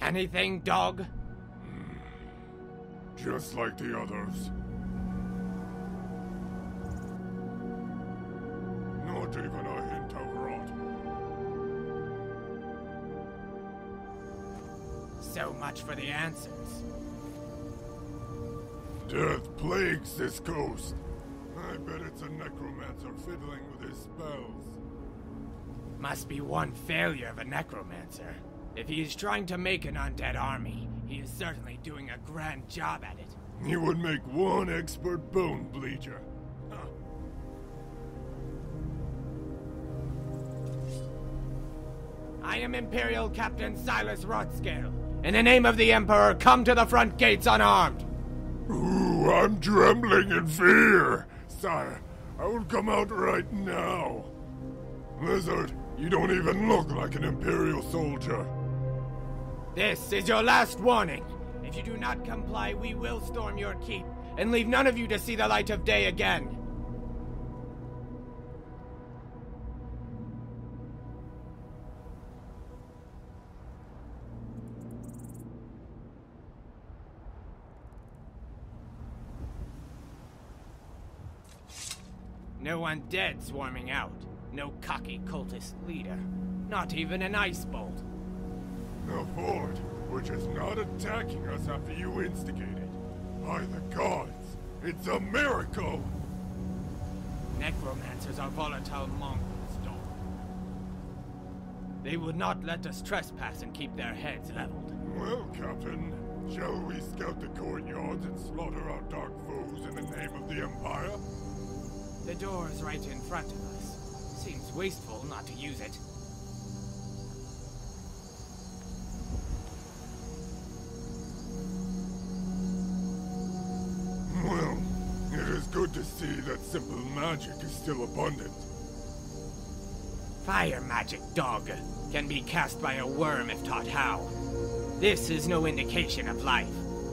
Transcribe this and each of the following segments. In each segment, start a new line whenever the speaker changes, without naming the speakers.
anything, dog?
Just like the others. Not even a hint of rot.
So much for the answers.
Death plagues this coast. I bet it's a necromancer fiddling with his spells.
Must be one failure of a necromancer. If he is trying to make an undead army, he is certainly doing a grand job at it.
He would make one expert bone bleacher. Huh.
I am Imperial Captain Silus Rotscale. In the name of the Emperor, come to the front gates unarmed.
Ooh, I'm trembling in fear. Sire, I will come out right now. Lizard, you don't even look like an Imperial soldier.
This is your last warning. If you do not comply, we will storm your keep and leave none of you to see the light of day again. No undead swarming out. No cocky cultist leader. Not even an ice bolt.
The fort, which is not attacking us after you instigated. By the gods, it's a miracle!
Necromancers are volatile mongrels, dog. They would not let us trespass and keep their heads leveled.
Well, Captain, shall we scout the courtyards and slaughter our dark foes in the name of the Empire?
The door is right in front of us. Seems wasteful not to use it.
Well, it is good to see that simple magic is still abundant.
Fire magic, dog, can be cast by a worm if taught how. This is no indication of life.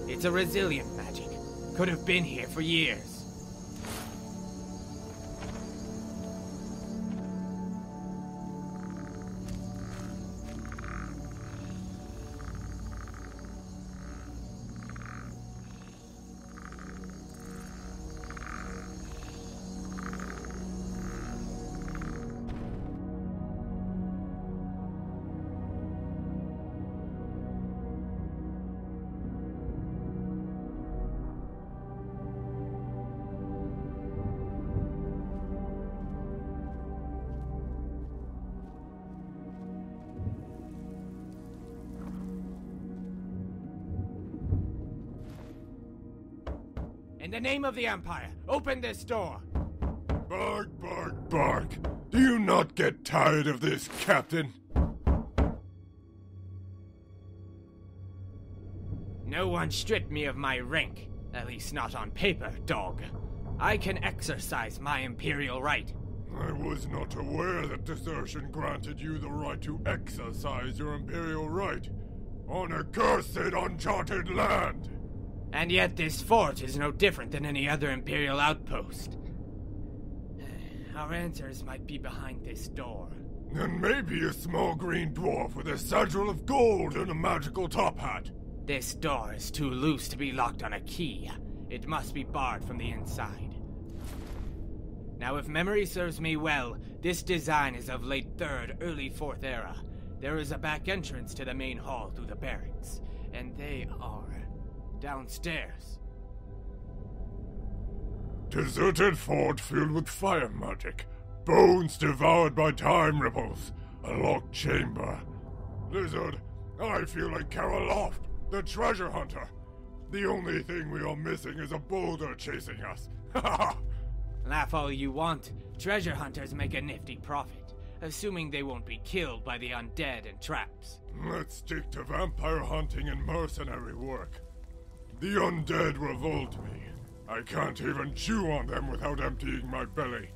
It's a resilient magic. Could have been here for years. In the name of the Empire, open this door!
Bark, bark, bark. Do you not get tired of this, Captain?
No one stripped me of my rank. At least not on paper, dog. I can exercise my Imperial right.
I was not aware that desertion granted you the right to exercise your Imperial right on a cursed, uncharted land.
And yet this fort is no different than any other Imperial outpost. Our answers might be behind this door.
And maybe a small green dwarf with a satchel of gold and a magical top hat.
This door is too loose to be locked on a key. It must be barred from the inside. Now, if memory serves me well, this design is of late 3rd, early 4th era. There is a back entrance to the main hall through the barracks, and they are downstairs.
Deserted fort filled with fire magic. Bones devoured by time ripples. A locked chamber. Lizard, I feel like Karaloft, the treasure hunter. The only thing we are missing is a boulder chasing us. Ha ha!
Laugh all you want. Treasure hunters make a nifty profit, assuming they won't be killed by the undead and traps.
Let's stick to vampire hunting and mercenary work. The undead revolt me. I can't even chew on them without emptying my belly.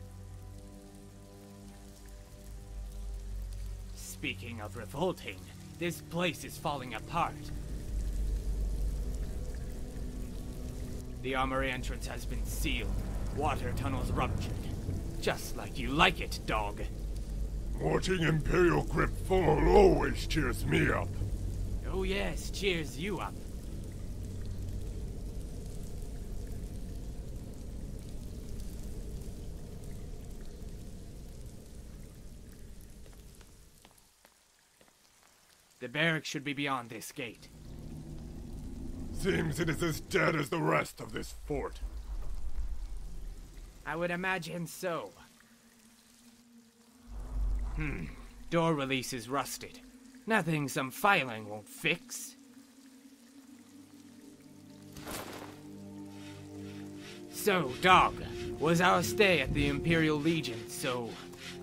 Speaking of revolting, this place is falling apart. The armory entrance has been sealed. Water tunnels ruptured. Just like you like it, dog.
Watching Imperial grip fall always cheers me up.
Oh yes, cheers you up. The barracks should be beyond this gate.
Seems it is as dead as the rest of this fort.
I would imagine so. Door release is rusted. Nothing some filing won't fix. So, Dog, was our stay at the Imperial Legion so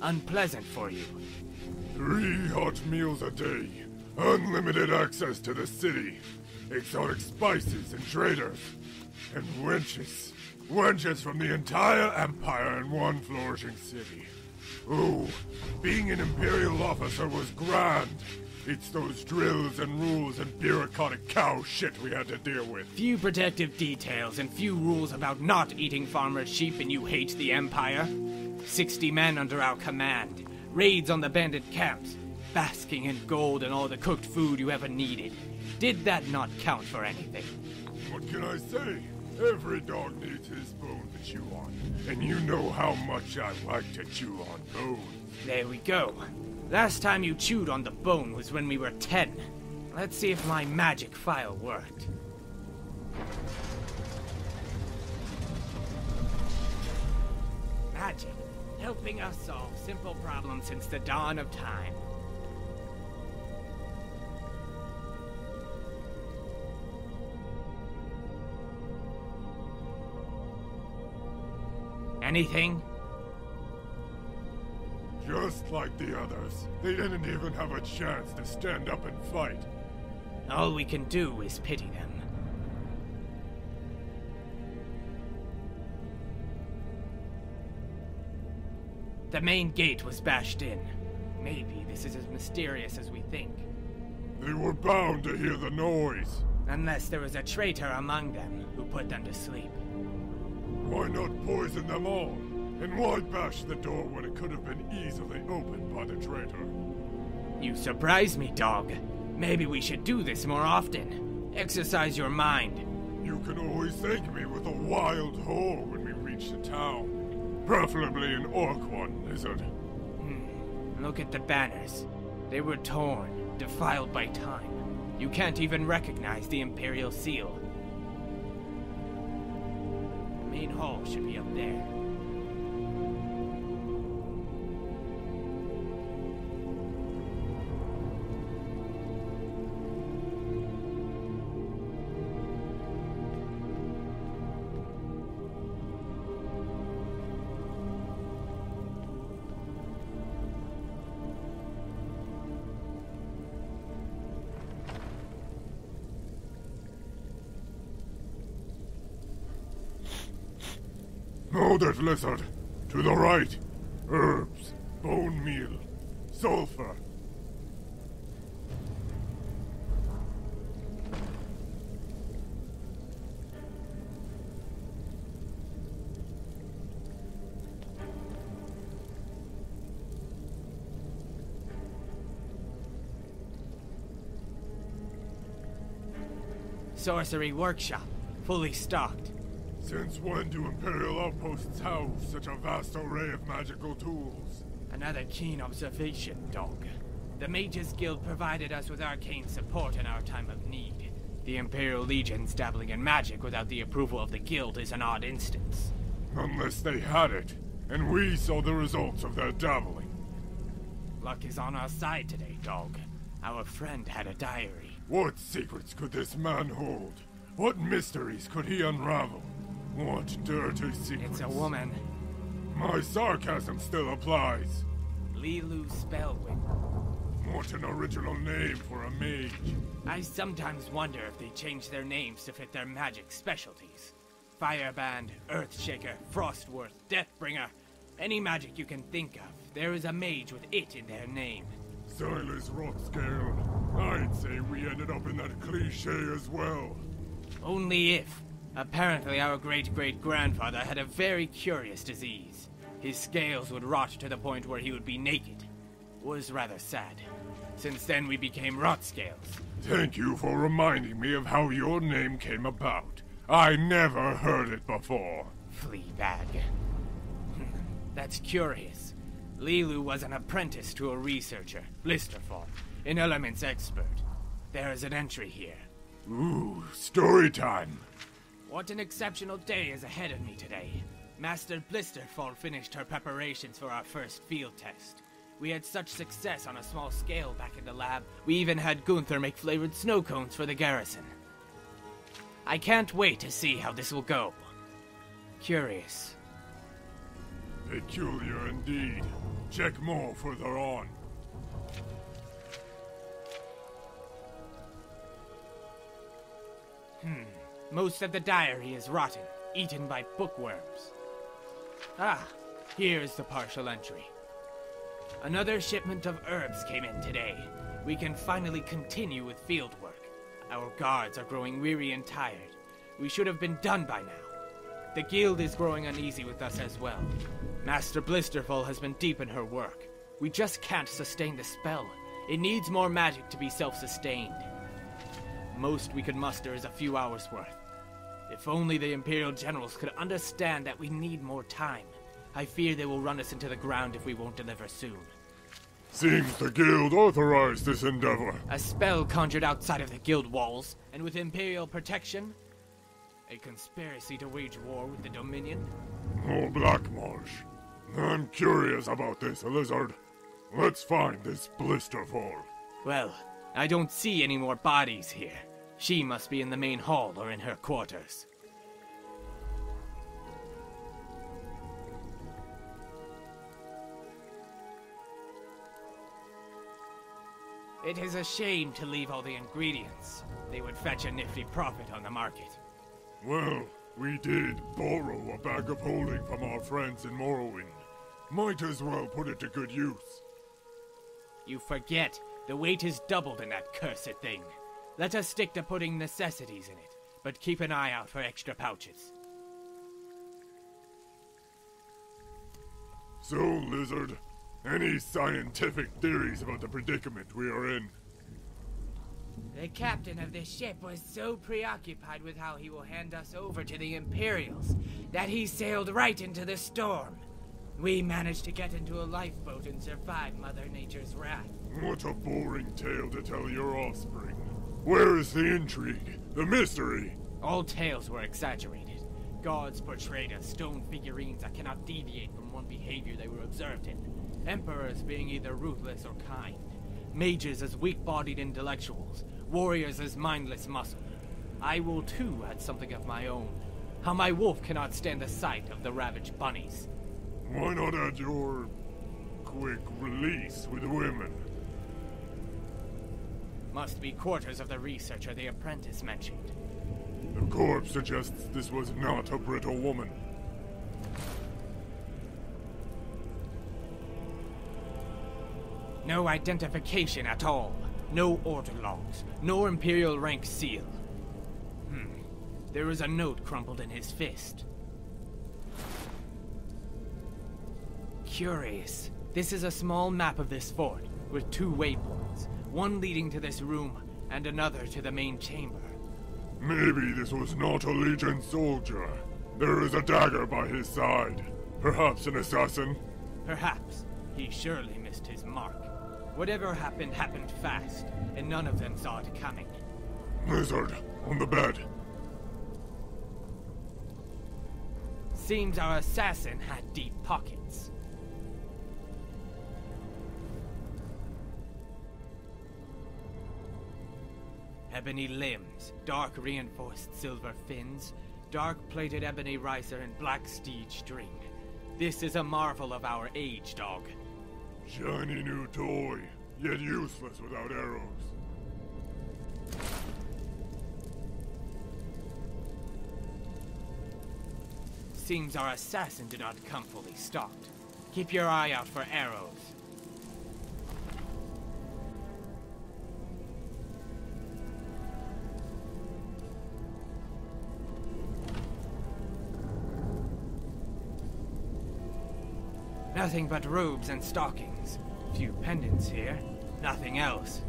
unpleasant for you?
3 hot meals a day, unlimited access to the city, exotic spices and traders, and wenches. Wenches from the entire Empire in one flourishing city. Ooh, being an Imperial officer was grand. It's those drills and rules and bureaucratic cow shit we had to deal with.
Few protective details and few rules about not eating farmers' sheep, and you hate the Empire? 60 men under our command. Raids on the bandit camps. Basking in gold and all the cooked food you ever needed. Did that not count for anything?
What can I say? Every dog needs his bone to chew on. And you know how much I like to chew on bones.
There we go. Last time you chewed on the bone was when we were 10. Let's see if my magic file worked. Magic, helping us solve simple problems since the dawn of time. Anything?
Just like the others. They didn't even have a chance to stand up and fight.
All we can do is pity them. The main gate was bashed in. Maybe this is as mysterious as we think.
They were bound to hear the noise.
Unless there was a traitor among them who put them to sleep.
Why not poison them all? And why bash the door when it could have been easily opened by the traitor?
You surprise me, Dog. Maybe we should do this more often. Exercise your mind.
You can always thank me with a wild whore when we reach the town. Preferably an orc one, lizard.
Look at the banners. They were torn, defiled by time. You can't even recognize the Imperial seal. The main hall should be up there.
Hold it, lizard. To the right. Herbs, bone meal, sulfur.
Sorcery workshop, fully stocked.
Since when do Imperial outposts house such a vast array of magical tools?
Another keen observation, Dog. The Mages Guild provided us with arcane support in our time of need. The Imperial Legions dabbling in magic without the approval of the Guild is an odd instance.
Unless they had it, and we saw the results of their dabbling.
Luck is on our side today, Dog. Our friend had a diary.
What secrets could this man hold? What mysteries could he unravel? What dirty secrets?
It's a woman.
My sarcasm still applies.
Lilu Spellwind.
What an original name for a mage.
I sometimes wonder if they changed their names to fit their magic specialties. Fireband, Earthshaker, Frostworth, Deathbringer. Any magic you can think of, there is a mage with it in their name.
Silas Rotscale. I'd say we ended up in that cliché as well.
Only if. Apparently our great-great-grandfather had a very curious disease. His scales would rot to the point where he would be naked. Was rather sad. Since then, we became rot scales.
Thank you for reminding me of how your name came about. I never heard it before.
Fleabag. That's curious. Lilu was an apprentice to a researcher, Blisterfall, an elements expert. There is an entry here.
Ooh, story time.
What an exceptional day is ahead of me today. Master Blisterfall finished her preparations for our first field test. We had such success on a small scale back in the lab, we even had Gunther make flavored snow cones for the garrison. I can't wait to see how this will go. Curious.
Peculiar indeed. Check more further on.
Most of the diary is rotten, eaten by bookworms. Ah, here's the partial entry. Another shipment of herbs came in today. We can finally continue with field work. Our guards are growing weary and tired. We should have been done by now. The guild is growing uneasy with us as well. Master Blisterfall has been deep in her work. We just can't sustain the spell. It needs more magic to be self-sustained. Most we could muster is a few hours' worth. If only the Imperial generals could understand that we need more time. I fear they will run us into the ground if we won't deliver soon.
Seems the guild authorized this endeavor.
A spell conjured outside of the guild walls, and with Imperial protection? A conspiracy to wage war with the Dominion?
Oh, Blackmarsh. I'm curious about this, Lizard. Let's find this Blisterfall.
Well, I don't see any more bodies here. She must be in the main hall or in her quarters. It is a shame to leave all the ingredients. They would fetch a nifty profit on the market.
Well, we did borrow a bag of holding from our friends in Morrowind. Might as well put it to good use.
You forget, the weight is doubled in that cursed thing. Let us stick to putting necessities in it, but keep an eye out for extra pouches.
So, Lizard, any scientific theories about the predicament we are in?
The captain of this ship was so preoccupied with how he will hand us over to the Imperials that he sailed right into the storm. We managed to get into a lifeboat and survive Mother Nature's wrath.
What a boring tale to tell your offspring. Where is the intrigue? The mystery?
All tales were exaggerated. Gods portrayed as stone figurines that cannot deviate from one behavior they were observed in. Emperors being either ruthless or kind. Mages as weak-bodied intellectuals. Warriors as mindless muscle. I will too add something of my own. How my wolf cannot stand the sight of the ravaged bunnies.
Why not add your quick release with women?
Must be quarters of the researcher the apprentice mentioned.
The corpse suggests this was not a brittle woman.
No identification at all. No order logs. No Imperial rank seal. There is a note crumpled in his fist. Curious. This is a small map of this fort, with 2 waypoints. One leading to this room, and another to the main chamber.
Maybe this was not a Legion soldier. There is a dagger by his side. Perhaps an assassin?
Perhaps. He surely missed his mark. Whatever happened, happened fast, and none of them saw it coming.
Lizard, on the bed.
Seems our assassin had deep pockets. Ebony limbs, dark reinforced silver fins, dark-plated ebony ricer and black steed string. This is a marvel of our age, dog.
Shiny new toy, yet useless without arrows.
Seems our assassin did not come fully stocked. Keep your eye out for arrows. Nothing but robes and stockings. Few pendants here. Nothing else.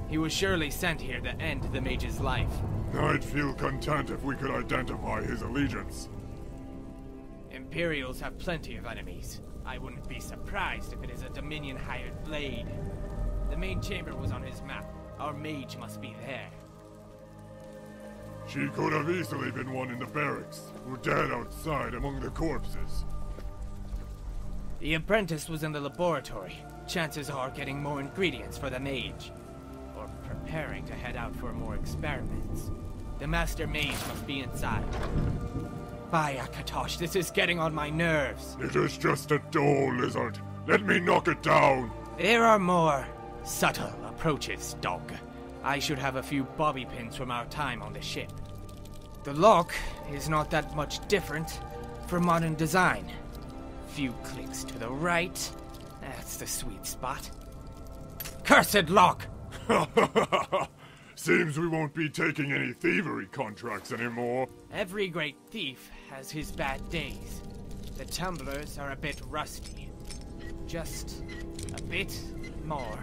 He was surely sent here to end the mage's life.
I'd feel content if we could identify his allegiance.
Imperials have plenty of enemies. I wouldn't be surprised if it is a Dominion-hired blade. The main chamber was on his map. Our mage must be there.
She could have easily been one in the barracks, or dead outside among the corpses.
The apprentice was in the laboratory. Chances are getting more ingredients for the mage. Or preparing to head out for more experiments. The master mage must be inside. By Akatosh, this is getting on my nerves.
It is just a door, lizard. Let me knock it down.
There are more subtle approaches, Dog. I should have a few bobby pins from our time on the ship. The lock is not that much different from modern design. Few clicks to the right. That's the sweet spot. Cursed lock!
Seems we won't be taking any thievery contracts anymore.
Every great thief has his bad days. The tumblers are a bit rusty. Just a bit more.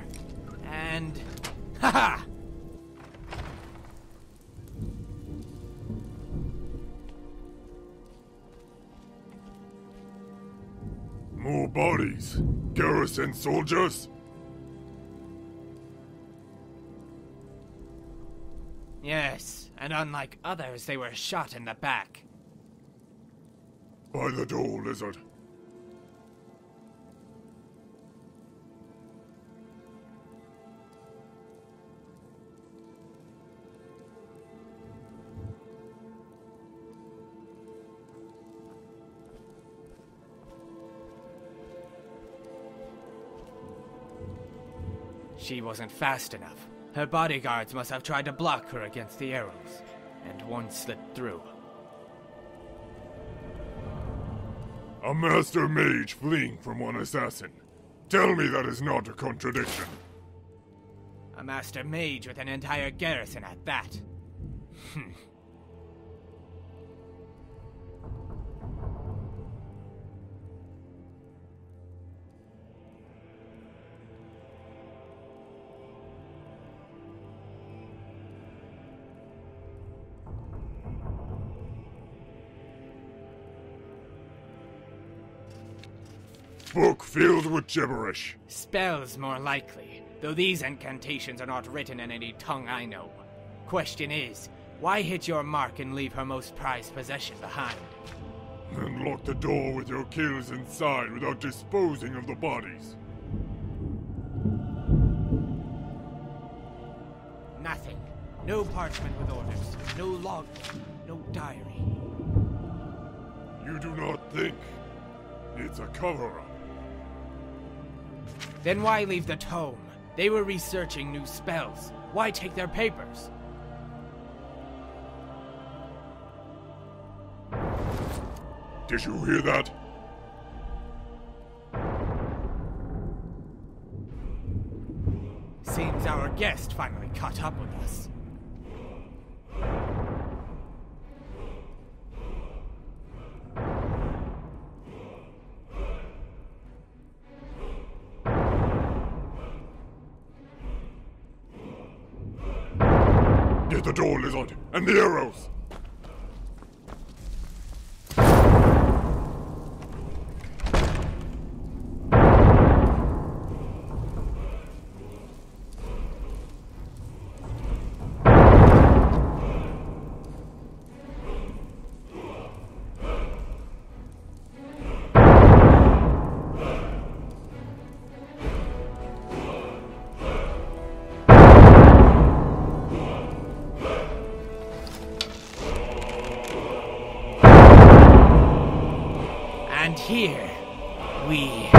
And... haha!
More bodies. Garrison soldiers?
Yes, and unlike others, they were shot in the back.
By the door, lizard.
She wasn't fast enough. Her bodyguards must have tried to block her against the arrows, and one slipped through.
A master mage fleeing from one assassin. Tell me that is not a contradiction.
A master mage with an entire garrison at that.
Book filled with gibberish.
Spells more likely, though these incantations are not written in any tongue I know. Question is, why hit your mark and leave her most prized possession behind?
And lock the door with your kills inside without disposing of the bodies.
Nothing. No parchment with orders. No logbook. No diary.
You do not think it's a cover-up?
Then why leave the tome? They were researching new spells. Why take their papers?
Did you hear that?
Seems our guest finally caught up with us.
Get the door, lizard, and the arrows!
And here we go.